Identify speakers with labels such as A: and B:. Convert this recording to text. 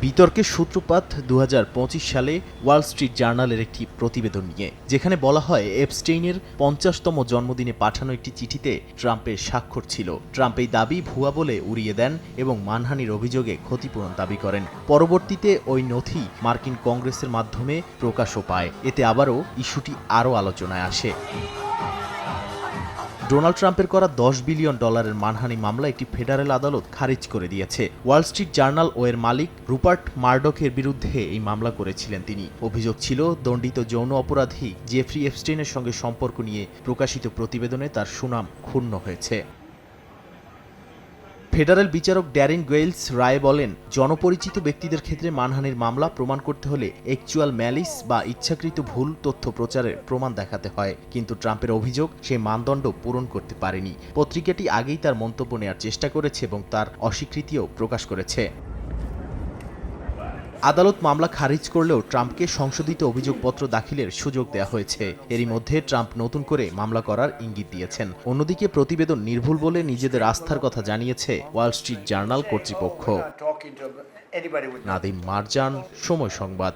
A: বিতর্কের সূত্রপাত ২০২৫ সালে ওয়াল স্ট্রিট জার্নালের একটি প্রতিবেদন নিয়ে, যেখানে বলা হয় এপস্টেইনের ৫০তম জন্মদিনে পাঠানো একটি চিঠিতে ট্রাম্পের স্বাক্ষর ছিল। ট্রাম্প এই দাবি ভুয়া বলে উড়িয়ে দেন এবং মানহানির অভিযোগে ক্ষতিপূরণ দাবি করেন। পরবর্তীতে ওই নথি মার্কিন কংগ্রেসের মাধ্যমে প্রকাশও পায়। এতে আবারও ইস্যুটি আরও আলোচনায় আসে। ডোনাল্ড ট্রাম্পের করা $10 বিলিয়ন মানহানি মামলা একটি ফেডারেল আদালত খারিজ করে দিয়েছে। ওয়াল স্ট্রিট জার্নাল ও এর মালিক রুপার্ট মারডকের বিরুদ্ধে এই মামলা করেছিলেন তিনি। অভিযোগ ছিল দণ্ডিত যৌন অপরাধী জেফ্রি এপস্টেইনের সঙ্গে সম্পর্ক নিয়ে প্রকাশিত প্রতিবেদনে তার সুনাম ক্ষুণ্ণ হয়েছে। ফেডারেল বিচারক ড্যারিন গোয়েলস রায়ে বলেন, জনপরিচিত ব্যক্তিদের ক্ষেত্রে মানহানির মামলা প্রমাণ করতে হলে অ্যাকচুয়াল ম্যালিস বা ইচ্ছাকৃত ভুল তথ্য প্রচারের প্রমাণ দেখাতে হয়। কিন্তু ট্রাম্পের অভিযোগ সেই মানদণ্ড পূরণ করতে পারেনি। পত্রিকাটি আগেই তার মন্তব্য নেওয়ার চেষ্টা করেছে এবং তার অস্বীকৃতিও প্রকাশ করেছে। আদালত মামলা খারিজ করলেও ট্রাম্পকে সংশোধিত অভিযোগপত্র দাখিলের সুযোগ দেওয়া হয়েছে। এরই মধ্যে ট্রাম্প নতুন করে মামলা করার ইঙ্গিত দিয়েছেন। অন্যদিকে প্রতিবেদন নির্ভুল বলে নিজেদের আস্থার কথা জানিয়েছে ওয়াল স্ট্রিট জার্নাল কর্তৃপক্ষ। নাদিম মারজান, সময় সংবাদ।